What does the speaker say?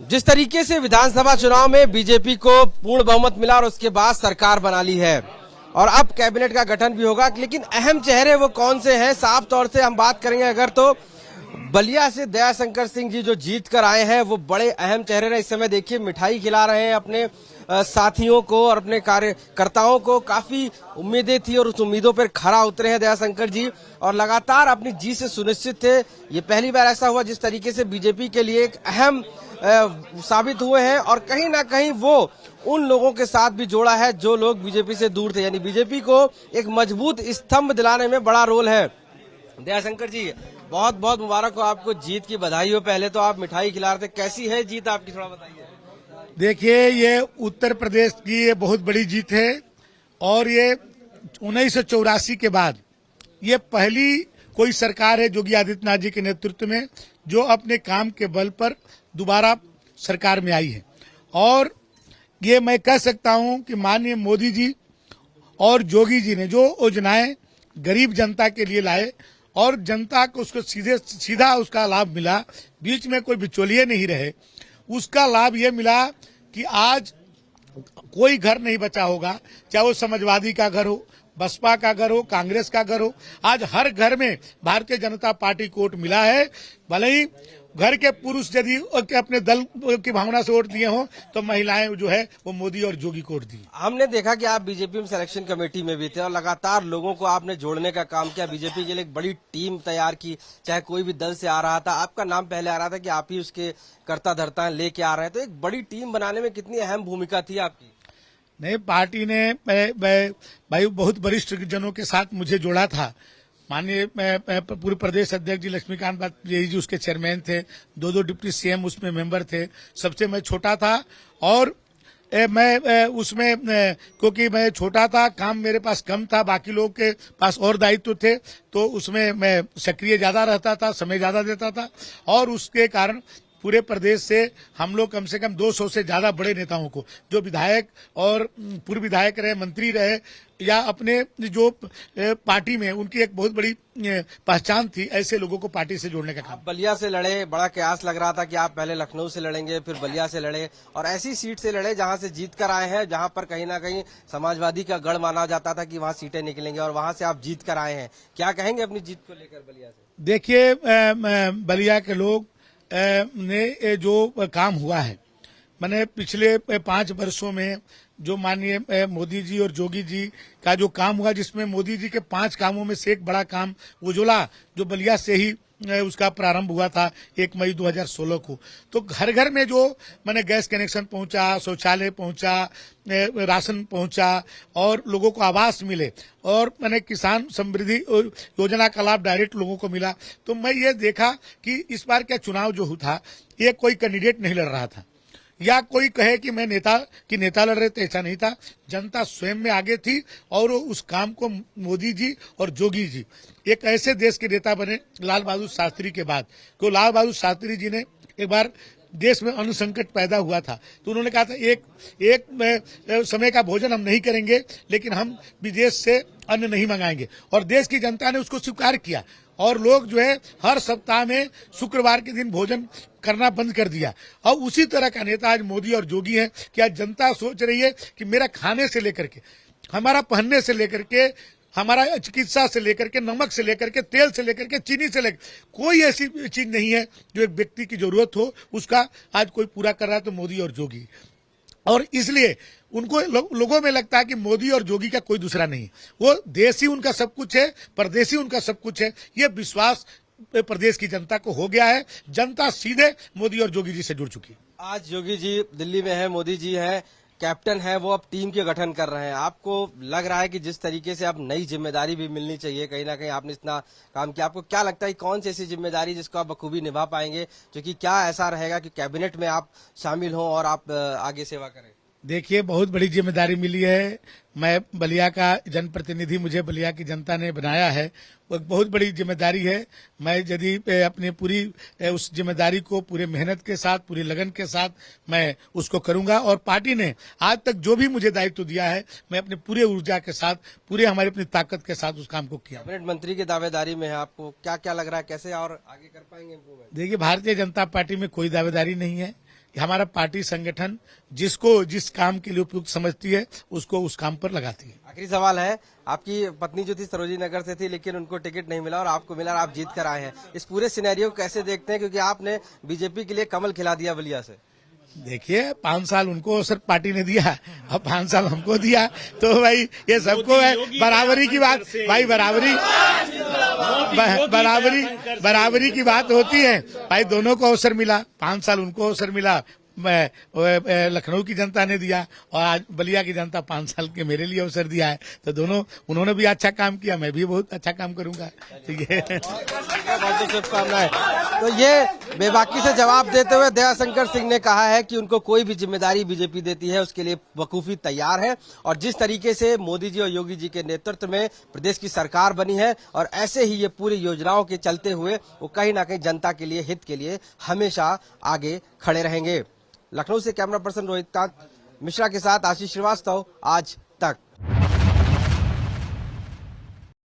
जिस तरीके से विधानसभा चुनाव में बीजेपी को पूर्ण बहुमत मिला और उसके बाद सरकार बना ली है और अब कैबिनेट का गठन भी होगा, लेकिन अहम चेहरे वो कौन से हैं? साफ तौर से हम बात करेंगे अगर तो बलिया से दयाशंकर सिंह जी जो जीत कर आए हैं वो बड़े अहम चेहरे हैं। इस समय देखिए मिठाई खिला रहे हैं अपने साथियों को और अपने कार्यकर्ताओं को। काफी उम्मीदें थी और उस उम्मीदों पर खरा उतरे हैं दयाशंकर जी और लगातार अपनी जीत से सुनिश्चित थे। ये पहली बार ऐसा हुआ जिस तरीके से बीजेपी के लिए एक अहम साबित हुए हैं और कहीं ना कहीं वो उन लोगों के साथ भी जोड़ा है जो लोग बीजेपी से दूर थे, यानी बीजेपी को एक मजबूत स्तंभ दिलाने में बड़ा रोल है। दयाशंकर जी, बहुत बहुत मुबारक हो, आपको जीत की बधाई हो। पहले तो आप मिठाई खिला रहे थे, कैसी है जीत आपकी, थोड़ा बताइए। देखिए, ये उत्तर प्रदेश की ये बहुत बड़ी जीत है और ये 1984 के बाद ये पहली कोई सरकार है योगी आदित्यनाथ जी के नेतृत्व में जो अपने काम के बल पर दोबारा सरकार में आई है। और ये मैं कह सकता हूं कि माननीय मोदी जी और योगी जी ने जो योजनाएं गरीब जनता के लिए लाए और जनता को उसको सीधा उसका लाभ मिला, बीच में कोई बिचौलिए नहीं रहे, उसका लाभ ये मिला कि आज कोई घर नहीं बचा होगा, चाहे वो समाजवादी का घर हो, बसपा का घर हो, कांग्रेस का घर हो। आज हर घर में भारतीय जनता पार्टी को वोट मिला है। भले ही घर के पुरुष यदि अपने दल की भावना से वोट दिए हों तो महिलाएं जो है वो मोदी और योगी को वोट दी। हमने देखा कि आप बीजेपी में सिलेक्शन कमेटी में भी थे और लगातार लोगों को आपने जोड़ने का काम किया, बीजेपी के लिए एक बड़ी टीम तैयार की। चाहे कोई भी दल से आ रहा था, आपका नाम पहले आ रहा था कि आप ही उसके कर्ता धर्ता लेके आ रहे हैं, तो एक बड़ी टीम बनाने में कितनी अहम भूमिका थी आपकी? नहीं, पार्टी ने भाई बहुत वरिष्ठ जनों के साथ मुझे जोड़ा था। माननीय पूर्व प्रदेश अध्यक्ष जी लक्ष्मीकांत बाजपेयी जी उसके चेयरमैन थे, दो डिप्टी सीएम उसमें मेंबर थे, सबसे मैं छोटा था और मैं उसमें क्योंकि मैं छोटा था, काम मेरे पास कम था, बाकी लोगों के पास और दायित्व थे, तो उसमें मैं सक्रिय ज्यादा रहता था, समय ज्यादा देता था और उसके कारण पूरे प्रदेश से हम लोग कम से कम 200 से ज्यादा बड़े नेताओं को, जो विधायक और पूर्व विधायक रहे, मंत्री रहे या अपने जो पार्टी में उनकी एक बहुत बड़ी पहचान थी, ऐसे लोगों को पार्टी से जोड़ने का काम। बलिया से लड़े, बड़ा कयास लग रहा था कि आप पहले लखनऊ से लड़ेंगे, फिर बलिया से लड़े और ऐसी सीट से लड़े जहां से जीत कर आए हैं, जहां पर कहीं ना कहीं समाजवादी का गढ़ माना जाता था कि वहां सीटें निकलेंगे और वहां से आप जीत कर आए हैं। क्या कहेंगे अपनी जीत को लेकर बलिया से? देखिए, बलिया के लोग ने जो काम हुआ है, मैंने पिछले 5 वर्षों में जो माननीय मोदी जी और योगी जी का जो काम हुआ, जिसमें मोदी जी के 5 कामों में से एक बड़ा काम उज्ज्वला जो बलिया से ही उसका प्रारंभ हुआ था 1 मई 2016 को, तो घर घर में जो मैंने गैस कनेक्शन पहुंचा, शौचालय पहुंचा, राशन पहुंचा और लोगों को आवास मिले और मैंने किसान समृद्धि योजना का लाभ डायरेक्ट लोगों को मिला। तो मैं ये देखा कि इस बार का चुनाव जो था ये कोई कैंडिडेट नहीं लड़ रहा था या कोई कहे कि मैं नेता लड़ रहे थे, ऐसा नहीं था। जनता स्वयं में आगे थी और उस काम को मोदी जी और योगी जी एक ऐसे देश के नेता बने लाल बहादुर शास्त्री के बाद। तो लाल बहादुर शास्त्री जी ने एक बार देश में अन्न संकट पैदा हुआ था तो उन्होंने कहा था एक समय का भोजन हम नहीं करेंगे, लेकिन हम विदेश से अन्न नहीं मंगाएंगे और देश की जनता ने उसको स्वीकार किया और लोग जो है हर सप्ताह में शुक्रवार के दिन भोजन करना बंद कर दिया। और उसी तरह का नेता आज मोदी और योगी है कि आज जनता सोच रही है कि मेरा खाने से लेकर के, हमारा पहनने से लेकर के, हमारा चिकित्सा से लेकर के, नमक से लेकर के, तेल से लेकर के, चीनी से लेकर कोई ऐसी चीज नहीं है जो एक व्यक्ति की जरूरत हो उसका आज कोई पूरा कर रहा है तो मोदी और योगी। और इसलिए उनको लोगों में लगता है कि मोदी और योगी का कोई दूसरा नहीं, वो देश ही उनका सब कुछ है, परदेशी उनका सब कुछ है। ये विश्वास प्रदेश की जनता को हो गया है। जनता सीधे मोदी और योगी जी से जुड़ चुकी है। आज योगी जी दिल्ली में है, मोदी जी है, कैप्टन है, वो अब टीम के गठन कर रहे हैं। आपको लग रहा है कि जिस तरीके से अब नई जिम्मेदारी भी मिलनी चाहिए, कहीं ना कहीं आपने इतना काम किया, आपको क्या लगता है कौन सी ऐसी जिम्मेदारी जिसको आप बखूबी निभा पाएंगे, जो कि क्या ऐसा रहेगा कि कैबिनेट में आप शामिल हों और आप आगे सेवा करें? देखिए, बहुत बड़ी जिम्मेदारी मिली है। मैं बलिया का जनप्रतिनिधि, मुझे बलिया की जनता ने बनाया है, वो एक बहुत बड़ी जिम्मेदारी है। मैं यदि अपनी पूरी उस जिम्मेदारी को पूरे मेहनत के साथ, पूरी लगन के साथ मैं उसको करूंगा और पार्टी ने आज तक जो भी मुझे दायित्व दिया है मैं अपने पूरे ऊर्जा के साथ, पूरे हमारी अपनी ताकत के साथ उस काम को किया। कैबिनेट मंत्री की दावेदारी में है, आपको क्या क्या लग रहा है, कैसे और आगे कर पाएंगे इम्प्रूवमेंट? देखिए, भारतीय जनता पार्टी में कोई दावेदारी नहीं है। हमारा पार्टी संगठन जिसको जिस काम के लिए उपयुक्त समझती है उसको उस काम पर लगाती है। आखिरी सवाल है, आपकी पत्नी जो थी सरोजी नगर से थी लेकिन उनको टिकट नहीं मिला और आपको मिला और आप जीत कर आए हैं, इस पूरे सिनेरियो को कैसे देखते हैं, क्योंकि आपने बीजेपी के लिए कमल खिला दिया बलिया से? देखिए 5 साल उनको सिर्फ पार्टी ने दिया और 5 साल हमको दिया, तो भाई ये सबको है बराबरी की बात, भाई बराबरी की बात होती है भाई। दोनों को अवसर मिला, 5 साल उनको अवसर मिला, लखनऊ की जनता ने दिया और आज बलिया की जनता 5 साल के मेरे लिए अवसर दिया है, तो दोनों उन्होंने भी अच्छा काम किया, मैं भी बहुत अच्छा काम करूंगा। ठीक है, बहुत शुभकामनाएं। तो ये बेबाकी से जवाब देते हुए दयाशंकर सिंह ने कहा है कि उनको कोई भी जिम्मेदारी बीजेपी देती है उसके लिए बखूबी तैयार है, और जिस tariके से मोदी जी और योगी जी के नेतृत्व में प्रदेश की सरकार बनी है और ऐसे ही ये पूरी योजनाओं के चलते हुए वो कहीं ना कहीं जनता के लिए, हित के लिए हमेशा आगे खड़े रहेंगे। लखनऊ से कैमरा पर्सन रोहित कांत मिश्रा के साथ आशीष श्रीवास्तव, आज तक।